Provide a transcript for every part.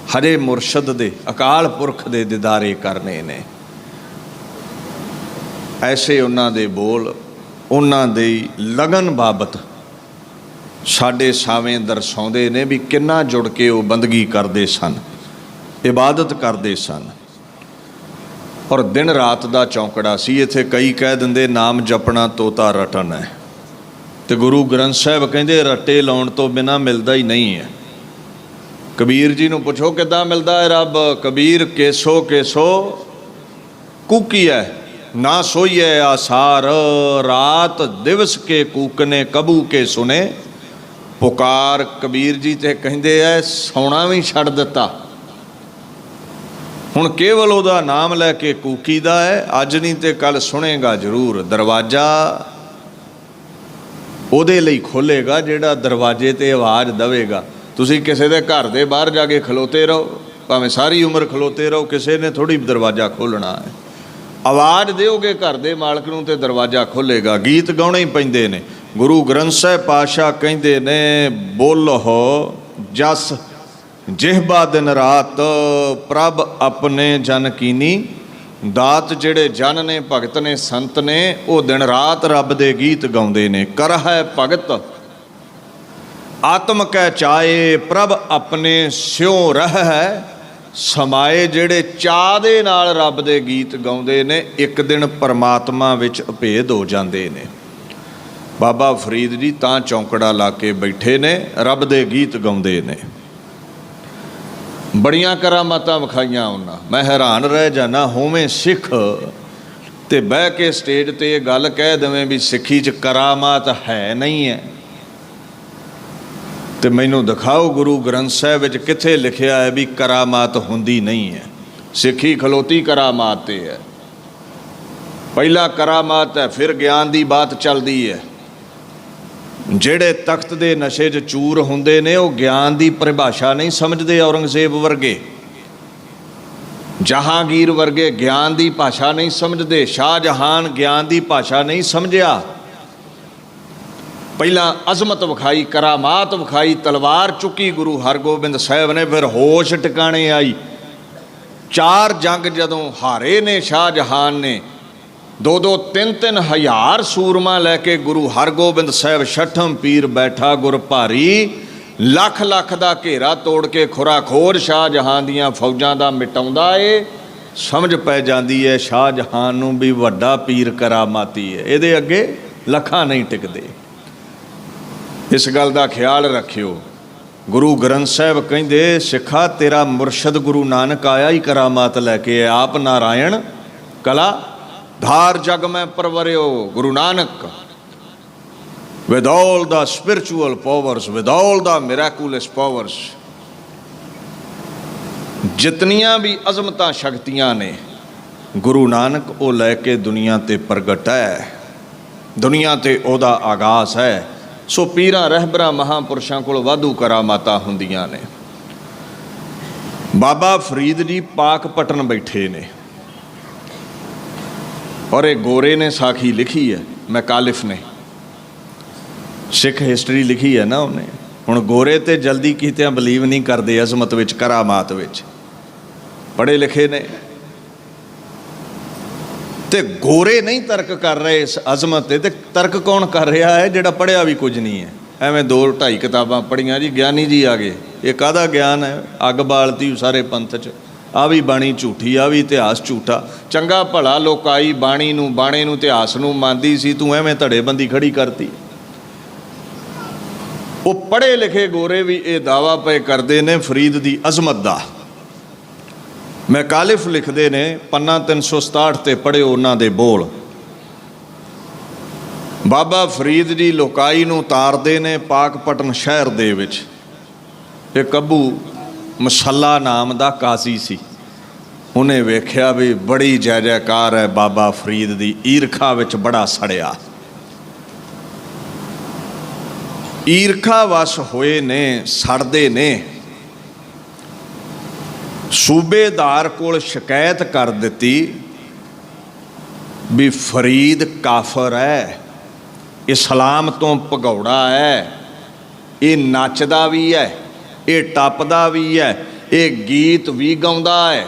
हरे मुरशद दे अकाल पुरख दे दीदारे करने ने। ऐसे उन्हां दे बोल, उन्हां दी लगन बाबत साडे सावें दर्शाउंदे ने भी किन्ना जुड़ के वो बंदगी करते सन, इबादत करते सन। और दिन रात का चौंकड़ा सी। इत्थे कई कह दिंदे नाम जपना तोता रटन है, तो गुरु ग्रंथ साहब कहते रटे लाउण तो बिना मिलता ही नहीं है। कबीर जी नूं पुछो किद्दां मिलदा है रब? कबीर केसो केसो कूकी है, ना सोईए आसार, रात दिवस के कूकने कबू के सुने पुकार। कबीर जी ते कहंदे है सौना भी छड्ड दिता, हुण केवल उहदा नाम लैके कूकीदा है। अज नहीं तो कल सुनेगा जरूर। दरवाजा उहदे लई खोलेगा जिहड़ा दरवाजे ते आवाज़ देवेगा। तुसीं किसी दे घर दे बाहर जाके खलोते रहो, भावें सारी उम्र खलोते रहो, किसी ने थोड़ी दरवाज़ा खोलना है। आवाज़ दोगे घर दे मालक नूं ते दरवाज़ा खोलेगा। गीत गाउणे ही पैंदे ने। गुरु ग्रंथ साहिब पातशाह कहंदे ने बोलो जस जिहबा दिन रात प्रभ अपने जन कीनी दात। जिहड़े जन ने भगत ने संत ने वो दिन रात रब दे गीत गाउंदे ने। कर है भगत आत्म कै चाए प्रभ अपने स्यों रह है समाए। जिहड़े चाह दे नाल रब दे गीत गाउंदे ने एक दिन परमात्मा विच अभेद हो जांदे ने। बाबा फरीद जी तां चौंकड़ा ला के बैठे ने, रब दे गीत गाउंदे ने। बड़ियां करामातां विखाइयां उन्हां। मैं हैरान रह जाना होवें सिख ते बह के स्टेज ते ये गल कह देवें भी सिक्खी च करामात है नहीं है, तो मैनू दिखाओ गुरु ग्रंथ साहिब विच कित्थे लिखिया है भी करामात हुंदी नहीं है। सिक्खी खलोती करामात ते है। पहला करामात है, फिर ज्ञान की बात चलती है। ਜਿਹੜੇ तख्त ਦੇ नशे 'ਚ चूर ਹੁੰਦੇ ਨੇ ਉਹ ਗਿਆਨ ਦੀ ਪਰਿਭਾਸ਼ਾ ਨਹੀਂ ਸਮਝਦੇ। औरंगजेब ਵਰਗੇ, ਜਹਾਂਗੀਰ ਵਰਗੇ ਗਿਆਨ ਦੀ ਭਾਸ਼ਾ ਨਹੀਂ ਸਮਝਦੇ। ਸ਼ਾਹਜਹਾਨ ਗਿਆਨ ਦੀ ਭਾਸ਼ਾ ਨਹੀਂ ਸਮਝਿਆ। ਪਹਿਲਾਂ ਅਜ਼ਮਤ ਵਿਖਾਈ, ਕਰਾਮਾਤ ਵਿਖਾਈ, ਤਲਵਾਰ ਚੁੱਕੀ ਗੁਰੂ ਹਰਗੋਬਿੰਦ ਸਾਹਿਬ ਨੇ, ਫਿਰ ਹੋਸ਼ ਟਿਕਾਣੇ ਆਈ। 4 ਜੰਗ ਜਦੋਂ ਹਾਰੇ ਨੇ ਸ਼ਾਹਜਹਾਨ ਨੇ, 2-2 3-3 हज़ार सूरमा लैके गुरु हरगोबिंद साहब छठम पीर बैठा गुर भारी। लख लख का घेरा तोड़ के खुरा खोर शाहजहां दियां फौजां दा मिटाउंदा है। समझ पै जाती है शाहजहां नूं भी वड्डा पीर करामाती है, इहदे अगे लखां नहीं टिकदे। इस गल का ख्याल रखियो। गुरु ग्रंथ साहब कहंदे सिखा तेरा मुरशद गुरु नानक आया ही करामात लैके, आप नारायण कला धार जग में परवरियो। Guru Nanak with all the spiritual powers, with all the miraculous powers, जितनियां भी अजमत शक्तियां ने गुरु नानक वो लैके दुनिया ते प्रगट है, दुनिया ते ओदा आगाज है। सो पीरां रहबरां महापुरुषां कोल वाधू करामातां हुंदियां ने। बाबा फरीद जी पाकपटन बैठे ने और एक गोरे ने साखी लिखी है, मैकालिफ ने सिख हिस्टरी लिखी है ना उन्हें। हुण गोरे तो जल्दी कीतियां बलीव नहीं करते अजमत विच करामात विच, पढ़े लिखे ने। ते गोरे नहीं तर्क कर रहे इस अजमत ते तर्क कौन कर रहा है? जिहड़ा पढ़िया भी कुछ नहीं है। एवें 2-2.5 किताबां पढ़ियां जी, ज्ञानी जी आ गए, ये काहदा ज्ञान है? अग बालती सारे पंथ च। आ भी बाणी झूठी, आ भी इतिहास झूठा। चंगा भला लोकाई बाणी नूं, बाणे नूं, इतिहास नूं मानदी सी, तूं एवें धड़ेबंदी खड़ी करती। वो पढ़े लिखे गोरे भी ये दावा पे करते ने फरीद दी अजमत दा। मैकालिफ लिखते ने पन्ना 367 ते पढ़े उन्हां दे बोल। बाबा फरीद जी लोकाई नूं तारदे ने पाकपटन शहर दे विच। एक कब्बू मसला नाम का काजी सी, उन्हें वेख्या भी बड़ी जय जयकार है बाबा फरीद दी। ईरखा विच बड़ा सड़िया, ईरखा वश होए ने, सड़दे ने। सूबेदार कोल शिकायत कर दिती भी फरीद काफर है, इस्लाम तो भगौड़ा है, ये नचदा भी है, ये टपदा भी है, ਇਹ ਗੀਤ ਵੀ ਗਾਉਂਦਾ ਹੈ।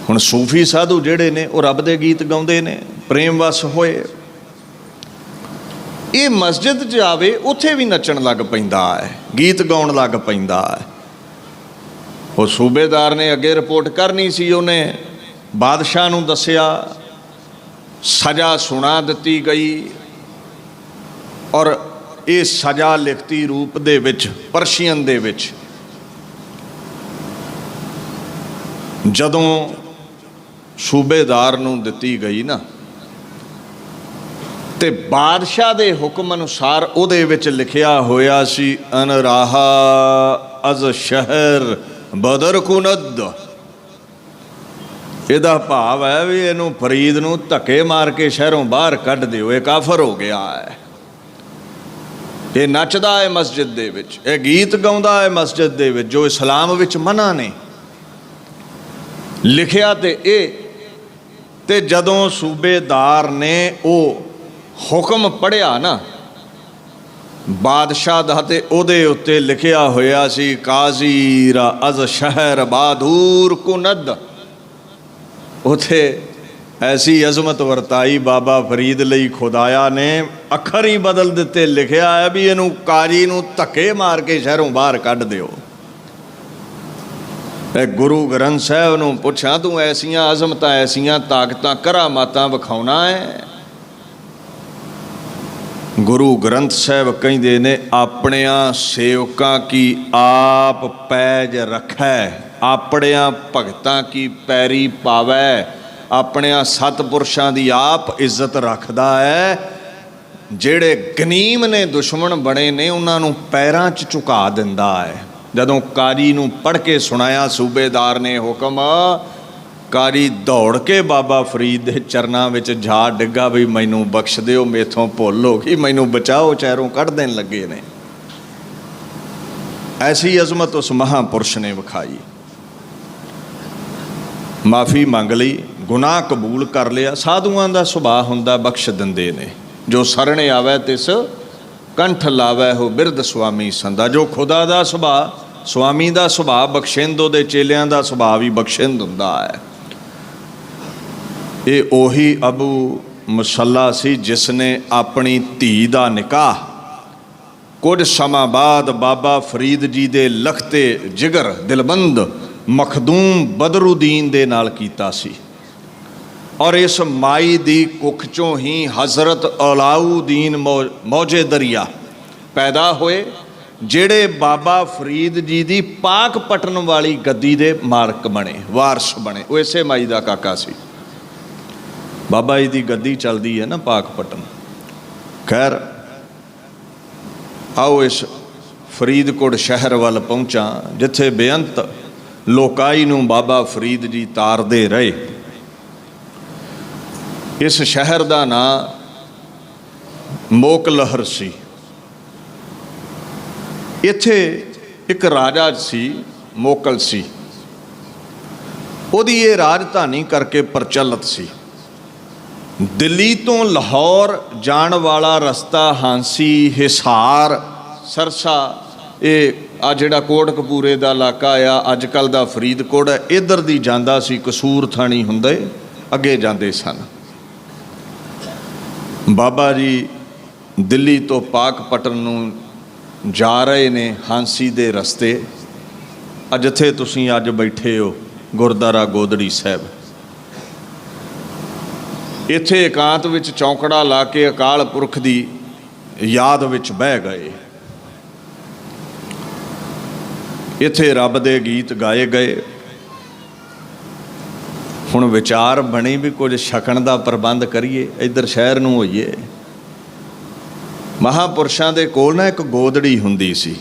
ਹੁਣ ਸੂਫੀ ਸਾਧੂ ਜਿਹੜੇ ਨੇ ਉਹ ਰੱਬ ਦੇ ਗੀਤ ਗਾਉਂਦੇ ਨੇ, ਪ੍ਰੇਮ ਵਸ ਹੋਏ। ਇਹ ਮਸਜਿਦ 'ਚ ਆਵੇ ਉੱਥੇ ਵੀ ਨੱਚਣ ਲੱਗ ਪੈਂਦਾ ਹੈ, ਗੀਤ ਗਾਉਣ ਲੱਗ ਪੈਂਦਾ ਹੈ। ਉਹ ਸੂਬੇਦਾਰ ਨੇ ਅੱਗੇ ਰਿਪੋਰਟ ਕਰਨੀ ਸੀ, ਉਹਨੇ ਬਾਦਸ਼ਾਹ ਨੂੰ ਦੱਸਿਆ, ਸਜ਼ਾ ਸੁਣਾ ਦਿੱਤੀ ਗਈ ਔਰ ਇਹ ਸਜ਼ਾ ਲਿਖਤੀ ਰੂਪ ਦੇ ਵਿੱਚ ਪਰਸ਼ੀਅਨ ਦੇ ਵਿੱਚ ਜਦੋਂ ਸੂਬੇਦਾਰ ਨੂੰ ਦਿੱਤੀ ਗਈ ਨਾ, ਤੇ ਬਾਦਸ਼ਾਹ ਦੇ ਹੁਕਮ ਅਨੁਸਾਰ ਉਹਦੇ ਵਿੱਚ ਲਿਖਿਆ ਹੋਇਆ ਸੀ, ਅਨਰਾਹਾ ਅਜ਼ ਸ਼ਹਿਰ ਬਦਰ ਕੁਨਦ। ਇਹਦਾ ਭਾਵ ਹੈ ਵੀ ਇਹਨੂੰ ਫਰੀਦ ਨੂੰ ਧੱਕੇ ਮਾਰ ਕੇ ਸ਼ਹਿਰੋਂ ਬਾਹਰ ਕੱਢ ਦਿਓ, ਇਹ ਕਾਫਰ ਹੋ ਗਿਆ ਹੈ। ਇਹ ਨੱਚਦਾ ਹੈ ਮਸਜਿਦ ਦੇ ਵਿੱਚ, ਇਹ ਗੀਤ ਗਾਉਂਦਾ ਹੈ ਮਸਜਿਦ ਦੇ ਵਿੱਚ, ਜੋ ਇਸਲਾਮ ਵਿੱਚ ਮਨਾ ਨੇ ਲਿਖਿਆ। ਤੇ ਇਹ ਤੇ ਜਦੋਂ ਸੂਬੇਦਾਰ ਨੇ ਉਹ ਹੁਕਮ ਪੜ੍ਹਿਆ ਨਾ ਬਾਦਸ਼ਾਹ ਦਾ, ਤੇ ਉਹਦੇ ਉੱਤੇ ਲਿਖਿਆ ਹੋਇਆ ਸੀ, ਕਾਜ਼ੀ ਰਾ ਅਜ਼ ਸ਼ਹਿਰ ਬਹਾਦੁਰ ਕੁਨਦ। ਉੱਥੇ ਐਸੀ ਅਜ਼ਮਤ ਵਰਤਾਈ ਬਾਬਾ ਫਰੀਦ ਲਈ ਖੁਦਾਇਆ ਨੇ, ਅੱਖਰ ਹੀ ਬਦਲ ਦਿੱਤੇ। ਲਿਖਿਆ ਹੈ ਵੀ ਇਹਨੂੰ ਕਾਜੀ ਨੂੰ ਧੱਕੇ ਮਾਰ ਕੇ ਸ਼ਹਿਰੋਂ ਬਾਹਰ ਕੱਢ ਦਿਓ। ਇਹ ਗੁਰੂ ਗ੍ਰੰਥ ਸਾਹਿਬ ਨੂੰ ਪੁੱਛਾਂ, ਤੂੰ ਐਸੀਆਂ ਅਜ਼ਮਤਾਂ, ਐਸੀਆਂ ਤਾਕਤਾਂ, ਕਰਾਮਾਤਾਂ ਵਿਖਾਉਣਾ ਹੈ? ਗੁਰੂ ਗ੍ਰੰਥ ਸਾਹਿਬ ਕਹਿੰਦੇ ਨੇ, ਆਪਣਿਆਂ ਸੇਵਕਾਂ ਕੀ ਆਪ ਪੈਜ ਰੱਖੈ, ਆਪਣਿਆਂ ਭਗਤਾਂ ਕੀ ਪੈਰੀ ਪਾਵੈ। ਆਪਣਿਆਂ ਸਤਪੁਰਸ਼ਾਂ ਦੀ ਆਪ ਇੱਜ਼ਤ ਰੱਖਦਾ ਹੈ। ਜਿਹੜੇ ਗਨੀਮ ਨੇ, ਦੁਸ਼ਮਣ ਬਣੇ ਨੇ, ਉਹਨਾਂ ਨੂੰ ਪੈਰਾਂ 'ਚ ਝੁਕਾ ਦਿੰਦਾ ਹੈ। ਜਦੋਂ ਕਾਜੀ ਨੂੰ ਪੜ੍ਹ ਕੇ ਸੁਣਾਇਆ ਸੂਬੇਦਾਰ ਨੇ ਹੁਕਮ, ਕਾਜੀ ਦੌੜ ਕੇ ਬਾਬਾ ਫਰੀਦ ਦੇ ਚਰਨਾਂ ਵਿੱਚ ਜਾ ਡਿੱਗਾ ਵੀ ਮੈਨੂੰ ਬਖਸ਼ ਦਿਓ, ਮੇਥੋਂ ਭੁੱਲ ਹੋ ਗਈ, ਮੈਨੂੰ ਬਚਾਓ, ਚਿਹਰੋਂ ਕੱਢ ਦੇਣ ਲੱਗੇ ਨੇ। ਐਸੀ ਅਜ਼ਮਤ ਉਸ ਮਹਾਂਪੁਰਸ਼ ਨੇ ਵਿਖਾਈ। ਮਾਫੀ ਮੰਗ ਲਈ, ਗੁਨਾਹ ਕਬੂਲ ਕਰ ਲਿਆ। ਸਾਧੂਆਂ ਦਾ ਸੁਭਾਅ ਹੁੰਦਾ, ਬਖਸ਼ ਦਿੰਦੇ ਨੇ। ਜੋ ਸਰਣੇ ਆਵੈ ਤਿਸ ਕੰਠ ਲਾਵੈ ਹੋ ਬਿਰਧ ਸੁਆਮੀ ਸੰਦਾ। ਜੋ ਖੁਦਾ ਦਾ ਸੁਭਾਅ, ਸੁਆਮੀ ਦਾ ਸੁਭਾਅ ਬਖਸ਼ਿੰਦ, ਉਹਦੇ ਚੇਲਿਆਂ ਦਾ ਸੁਭਾਅ ਵੀ ਬਖਸ਼ਿੰਦ ਹੁੰਦਾ ਹੈ। ਇਹ ਉਹੀ ਅਬੂ ਮੁਸੱਲਾ ਸੀ ਜਿਸ ਨੇ ਆਪਣੀ ਧੀ ਦਾ ਨਿਕਾਹ ਕੁਝ ਸਮਾਂ ਬਾਅਦ ਬਾਬਾ ਫਰੀਦ ਜੀ ਦੇ ਲਖਤੇ ਜਿਗਰ ਦਿਲਬੰਦ ਮਖਦੂਮ ਬਦਰੁਦੀਨ ਦੇ ਨਾਲ ਕੀਤਾ ਸੀ। ਔਰ ਇਸ ਮਾਈ ਦੀ ਕੁੱਖ ਚੋਂ ਹੀ ਹਜ਼ਰਤ ਅਲਾਉਦੀਨ ਮੌਜੇ ਦਰਿਆ ਪੈਦਾ ਹੋਏ, ਜਿਹੜੇ ਬਾਬਾ ਫਰੀਦ ਜੀ ਦੀ ਪਾਕ ਪਟਨ ਵਾਲੀ ਗੱਦੀ ਦੇ ਮਾਲਕ ਬਣੇ, ਵਾਰਸ ਬਣੇ। ਉਹ ਇਸੇ ਮਾਈ ਦਾ ਕਾਕਾ ਸੀ। ਬਾਬਾ ਜੀ ਦੀ ਗੱਦੀ ਚੱਲਦੀ ਹੈ ਨਾ ਪਾਕ ਪਟਨ। ਖੈਰ, ਆਓ ਇਸ ਫਰੀਦਕੋਟ ਸ਼ਹਿਰ ਵੱਲ ਪਹੁੰਚਾਂ, ਜਿੱਥੇ ਬੇਅੰਤ ਲੋਕਾਈ ਨੂੰ ਬਾਬਾ ਫਰੀਦ ਜੀ ਤਾਰਦੇ ਰਹੇ। ਇਸ ਸ਼ਹਿਰ ਦਾ ਨਾਂ ਮੋਕਲਹਰ ਸੀ। ਇੱਥੇ ਇੱਕ ਰਾਜਾ ਸੀ, ਮੋਕਲ ਸੀ। ਉਹਦੀ ਇਹ ਰਾਜਧਾਨੀ ਕਰਕੇ ਪ੍ਰਚਲਿਤ ਸੀ। ਦਿੱਲੀ ਤੋਂ ਲਾਹੌਰ ਜਾਣ ਵਾਲਾ ਰਸਤਾ ਹਾਂਸੀ, ਹਿਸਾਰ, ਸਰਸਾ, ਇਹ ਆ ਜਿਹੜਾ ਕੋਟਕਪੂਰੇ ਦਾ ਇਲਾਕਾ ਆ, ਅੱਜ ਕੱਲ੍ਹ ਦਾ ਫਰੀਦਕੋਟ ਹੈ, ਇੱਧਰ ਦੀ ਜਾਂਦਾ ਸੀ। ਕਸੂਰ ਥਾਣੀ ਹੁੰਦੇ ਅੱਗੇ ਜਾਂਦੇ ਸਨ। ਬਾਬਾ ਜੀ ਦਿੱਲੀ ਤੋਂ ਪਾਕਪਟਨ ਨੂੰ ਜਾ ਰਹੇ ਨੇ ਹਾਂਸੀ ਦੇ ਰਸਤੇ। ਜਿੱਥੇ ਤੁਸੀਂ ਅੱਜ ਬੈਠੇ ਹੋ, ਗੁਰਦੁਆਰਾ ਗੋਦੜੀ ਸਾਹਿਬ, ਇੱਥੇ ਇਕਾਂਤ ਵਿੱਚ ਚੌਂਕੜਾ ਲਾ ਕੇ ਅਕਾਲ ਪੁਰਖ ਦੀ ਯਾਦ ਵਿੱਚ ਬਹਿ ਗਏ। ਇੱਥੇ ਰੱਬ ਦੇ ਗੀਤ ਗਾਏ ਗਏ। ਹੁਣ ਵਿਚਾਰ ਬਣੀ ਵੀ ਕੁਝ ਛਕਣ ਦਾ ਪ੍ਰਬੰਧ ਕਰੀਏ, ਇੱਧਰ ਸ਼ਹਿਰ ਨੂੰ ਹੋਈਏ। ਮਹਾਂਪੁਰਸ਼ਾਂ ਦੇ ਕੋਲ ਨਾ ਇੱਕ ਗੋਦੜੀ ਹੁੰਦੀ ਸੀ,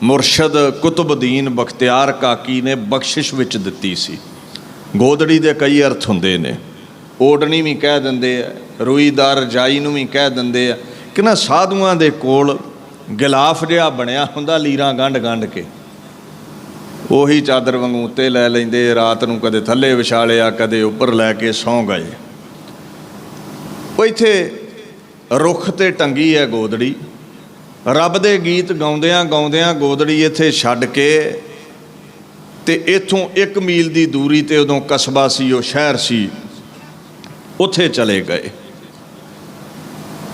ਮੁਰਸ਼ਦ ਕੁਤਬਦੀਨ ਬਖਤਿਆਰ ਕਾਕੀ ਨੇ ਬਖਸ਼ਿਸ਼ ਵਿੱਚ ਦਿੱਤੀ ਸੀ। ਗੋਦੜੀ ਦੇ ਕਈ ਅਰਥ ਹੁੰਦੇ ਨੇ। ਓੜਨੀ ਵੀ ਕਹਿ ਦਿੰਦੇ ਆ, ਰੂਈਦਾਰ ਰਜਾਈ ਨੂੰ ਵੀ ਕਹਿ ਦਿੰਦੇ ਆ। ਕਿ ਨਾ ਸਾਧੂਆਂ ਦੇ ਕੋਲ ਗਿਲਾਫ ਜਿਹਾ ਬਣਿਆ ਹੁੰਦਾ, ਲੀਰਾਂ ਗੰਢ ਗੰਢ ਕੇ ਉਹੀ ਚਾਦਰ ਵਾਂਗੂ ਉੱਤੇ ਲੈ ਲੈਂਦੇ, ਰਾਤ ਨੂੰ ਕਦੇ ਥੱਲੇ ਵਿਛਾ ਲਿਆ, ਕਦੇ ਉੱਪਰ ਲੈ ਕੇ ਸੌਂ ਗਏ। ਉਹ ਇੱਥੇ ਰੁੱਖ 'ਤੇ ਟੰਗੀ ਹੈ ਗੋਦੜੀ। ਰੱਬ ਦੇ ਗੀਤ ਗਾਉਂਦਿਆਂ ਗਾਉਂਦਿਆਂ ਗੋਦੜੀ ਇੱਥੇ ਛੱਡ ਕੇ ਤੇ ਇੱਥੋਂ 1 ਮੀਲ ਦੀ ਦੂਰੀ ਤੇ ਉਦੋਂ ਕਸਬਾ ਸੀ, ਉਹ ਸ਼ਹਿਰ ਸੀ, ਉੱਥੇ ਚਲੇ ਗਏ।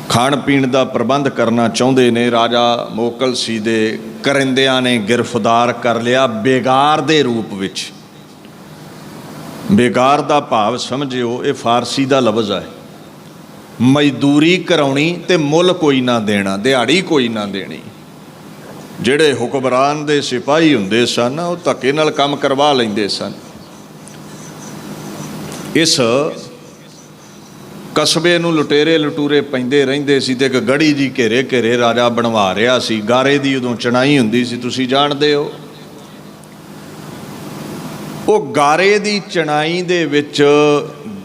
ਖਾਣ ਪੀਣ ਦਾ ਪ੍ਰਬੰਧ ਕਰਨਾ ਚਾਹੁੰਦੇ ਨੇ। ਰਾਜਾ ਮੋਕਲ ਸੀ ਦੇ ਕਰਿੰਦਿਆਂ ਨੇ ਗਿਰਫਤਾਰ ਕਰ ਲਿਆ ਬੇਗਾਰ ਦੇ ਰੂਪ ਵਿੱਚ। ਬੇਗਾਰ ਦਾ ਭਾਵ ਸਮਝਿਓ, ਇਹ ਫਾਰਸੀ ਦਾ ਲਫ਼ਜ਼ ਹੈ। ਮਜ਼ਦੂਰੀ ਕਰਾਉਣੀ ਤੇ ਮੁੱਲ ਕੋਈ ਨਾ ਦੇਣਾ, ਦਿਹਾੜੀ ਕੋਈ ਨਾ ਦੇਣੀ। ਜਿਹੜੇ ਹੁਕਮਰਾਨ ਦੇ ਸਿਪਾਹੀ ਹੁੰਦੇ ਸਨ ਉਹ ਧੱਕੇ ਨਾਲ ਕੰਮ ਕਰਵਾ ਲੈਂਦੇ ਸਨ। ਇਸ ਕਸਬੇ ਨੂੰ ਲੁਟੇਰੇ ਲਟੂਰੇ ਪੈਂਦੇ ਰਹਿੰਦੇ ਸੀ ਤੇ ਇੱਕ ਗੜੀ ਜੀ ਘੇਰੇ ਘੇਰੇ ਰਾਜਾ ਬਣਵਾ ਰਿਹਾ ਸੀ। ਗਾਰੇ ਦੀ ਉਦੋਂ ਚਣਾਈ ਹੁੰਦੀ ਸੀ, ਤੁਸੀਂ ਜਾਣਦੇ ਹੋ। ਉਹ ਗਾਰੇ ਦੀ ਚਣਾਈ ਦੇ ਵਿੱਚ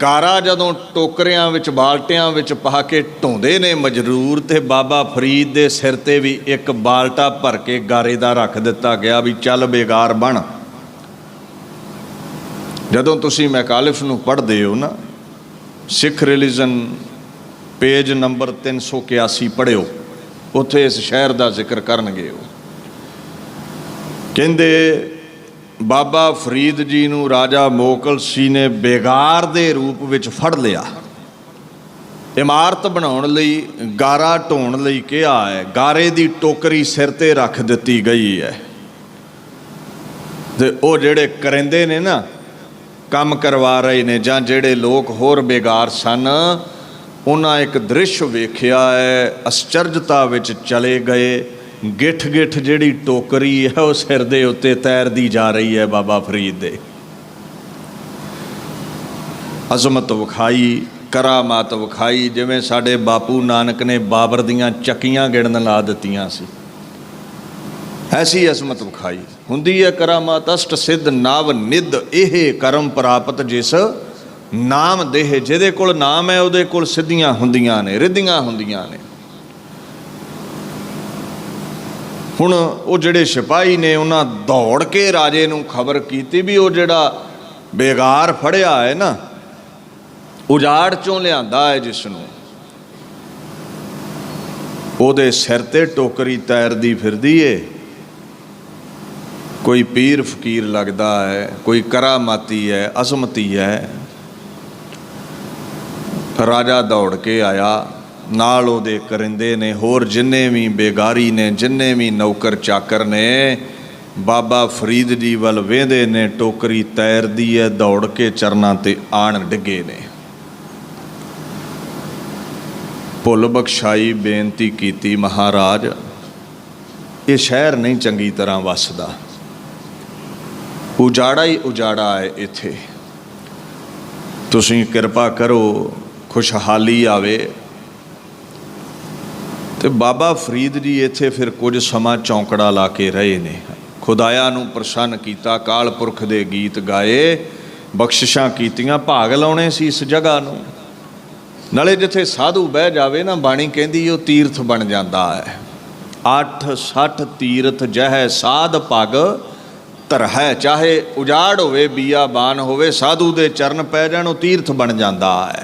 ਗਾਰਾ ਜਦੋਂ ਟੋਕਰਿਆਂ ਵਿੱਚ ਬਾਲਟਿਆਂ ਵਿੱਚ ਪਾ ਕੇ ਢੋਂਦੇ ਨੇ ਮਜ਼ਦੂਰ, ਤੇ ਬਾਬਾ ਫਰੀਦ ਦੇ ਸਿਰ ਤੇ ਵੀ ਇੱਕ ਬਾਲਟਾ ਭਰ ਕੇ ਗਾਰੇ ਦਾ ਰੱਖ ਦਿੱਤਾ ਗਿਆ ਵੀ ਚੱਲ ਬੇਗਾਰ ਬਣ। ਜਦੋਂ ਤੁਸੀਂ ਮੈਕਾਲਿਫ ਨੂੰ ਪੜ੍ਹਦੇ ਹੋ ਨਾ, ਸਿੱਖ ਰਿਲੀਜਨ ਪੇਜ ਨੰਬਰ 381 ਪੜ੍ਹਿਓ, ਉੱਥੇ ਇਸ ਸ਼ਹਿਰ ਦਾ ਜ਼ਿਕਰ ਕਰਨਗੇ। ਉਹ ਕਹਿੰਦੇ ਬਾਬਾ ਫਰੀਦ ਜੀ ਨੂੰ ਰਾਜਾ ਮੋਕਲ ਸੀ ਨੇ ਬੇਗਾਰ ਦੇ ਰੂਪ ਵਿੱਚ ਫੜ ਲਿਆ। ਇਮਾਰਤ ਬਣਾਉਣ ਲਈ, ਗਾਰਾ ਢੋਣ ਲਈ ਕਿਹਾ ਹੈ। ਗਾਰੇ ਦੀ ਟੋਕਰੀ ਸਿਰ ਤੇ ਰੱਖ ਦਿੱਤੀ ਗਈ ਹੈ ਤੇ ਉਹ ਜਿਹੜੇ ਕਰਿੰਦੇ ਨੇ ਨਾ, ਕੰਮ ਕਰਵਾ ਰਹੇ ਨੇ, ਜਾਂ ਜਿਹੜੇ ਲੋਕ ਹੋਰ ਬੇਗਾਰ ਸਨ, ਉਹਨਾਂ ਇੱਕ ਦ੍ਰਿਸ਼ ਵੇਖਿਆ ਹੈ, ਅਸਚਰਜਤਾ ਵਿੱਚ ਚਲੇ ਗਏ। ਗਿੱਠ ਗਿੱਠ ਜਿਹੜੀ ਟੋਕਰੀ ਹੈ ਉਹ ਸਿਰ ਦੇ ਉੱਤੇ ਤੈਰਦੀ ਜਾ ਰਹੀ ਹੈ। ਬਾਬਾ ਫਰੀਦ ਦੇ ਅਜ਼ਮਤ ਵਿਖਾਈ, ਕਰਾਮਾਤ ਵਿਖਾਈ, ਜਿਵੇਂ ਸਾਡੇ ਬਾਪੂ ਨਾਨਕ ਨੇ ਬਾਬਰ ਦੀਆਂ ਚੱਕੀਆਂ ਗਿਣਨ ਲਾ ਦਿੱਤੀਆਂ ਸੀ, ਐਸੀ ਅਜ਼ਮਤ ਵਿਖਾਈ। ਹੁੰਦੀ ਹੈ ਕਰਾਮਾਤ ਅਸ਼ਟ ਸਿੱਧ ਨਵ ਨਿੱਧ, ਇਹ ਕਰਮ ਪ੍ਰਾਪਤ ਜਿਸ ਨਾਮ ਦੇਹ। ਜਿਹਦੇ ਕੋਲ ਨਾਮ ਹੈ ਉਹਦੇ ਕੋਲ ਸਿੱਧੀਆਂ ਹੁੰਦੀਆਂ ਨੇ, ਰਿੱਧੀਆਂ ਹੁੰਦੀਆਂ ਨੇ। ਹੁਣ ਉਹ ਜਿਹੜੇ ਸਿਪਾਹੀ ਨੇ ਉਹਨਾਂ ਦੌੜ ਕੇ ਰਾਜੇ ਨੂੰ ਖਬਰ ਕੀਤੀ ਵੀ ਉਹ ਜਿਹੜਾ ਬੇਗਾਰ ਫੜਿਆ ਹੈ ਨਾ, ਉਜਾੜ ਚੋਂ ਲਿਆਂਦਾ ਹੈ ਜਿਸ ਨੂੰ, ਉਹਦੇ ਸਿਰ ਤੇ ਟੋਕਰੀ ਤੈਰਦੀ ਫਿਰਦੀ ਏ। ਕੋਈ ਪੀਰ ਫਕੀਰ ਲੱਗਦਾ ਹੈ, ਕੋਈ ਕਰਾਮਾਤੀ ਹੈ, ਅਜ਼ਮਤੀ ਹੈ। ਰਾਜਾ ਦੌੜ ਕੇ ਆਇਆ, ਨਾਲ ਉਹਦੇ ਕਰਿੰਦੇ ਨੇ, ਹੋਰ ਜਿੰਨੇ ਵੀ ਬੇਗਾਰੀ ਨੇ, ਜਿੰਨੇ ਵੀ ਨੌਕਰ ਚਾਕਰ ਨੇ, ਬਾਬਾ ਫਰੀਦ ਜੀ ਵੱਲ ਵੇਂਦੇ ਨੇ। ਟੋਕਰੀ ਤੈਰਦੀ ਹੈ, ਦੌੜ ਕੇ ਚਰਨਾਂ ਤੇ ਆਣ ਡਿੱਗੇ ਨੇ। ਭੁੱਲ ਬਖਸ਼ਾਈ ਬੇਨਤੀ ਕੀਤੀ, ਮਹਾਰਾਜ ਇਹ ਸ਼ਹਿਰ ਨਹੀਂ ਚੰਗੀ ਤਰ੍ਹਾਂ ਵੱਸਦਾ, ਉਜਾੜਾ ਹੀ ਉਜਾੜਾ ਹੈ ਇੱਥੇ, ਤੁਸੀਂ ਕਿਰਪਾ ਕਰੋ ਖੁਸ਼ਹਾਲੀ ਆਵੇ। ਤੇ ਬਾਬਾ ਫਰੀਦ ਜੀ ਇੱਥੇ ਫਿਰ ਕੁਝ ਸਮਾਂ ਚੌਂਕੜਾ ਲਾ ਕੇ ਰਹੇ ਨੇ। ਖੁਦਾਇਆ ਨੂੰ ਪ੍ਰਸੰਨ ਕੀਤਾ, ਕਾਲ ਪੁਰਖ ਦੇ ਗੀਤ ਗਾਏ, ਬਖਸ਼ਿਸ਼ਾਂ ਕੀਤੀਆਂ। ਭਾਗ ਲਾਉਣੇ ਸੀ ਇਸ ਜਗ੍ਹਾ ਨੂੰ। ਨਾਲੇ ਜਿੱਥੇ ਸਾਧੂ ਬਹਿ ਜਾਵੇ ਨਾ, ਬਾਣੀ ਕਹਿੰਦੀ ਉਹ ਤੀਰਥ ਬਣ ਜਾਂਦਾ ਹੈ। 8-60 ਤੀਰਥ ਜਹੈ ਸਾਧ ਪਗ ਧਰਹਿ। ਚਾਹੇ ਉਜਾੜ ਹੋਵੇ, ਬੀਆਬਾਨ ਹੋਵੇ, ਸਾਧੂ ਦੇ ਚਰਨ ਪੈ ਜਾਣ, ਉਹ ਤੀਰਥ ਬਣ ਜਾਂਦਾ ਹੈ।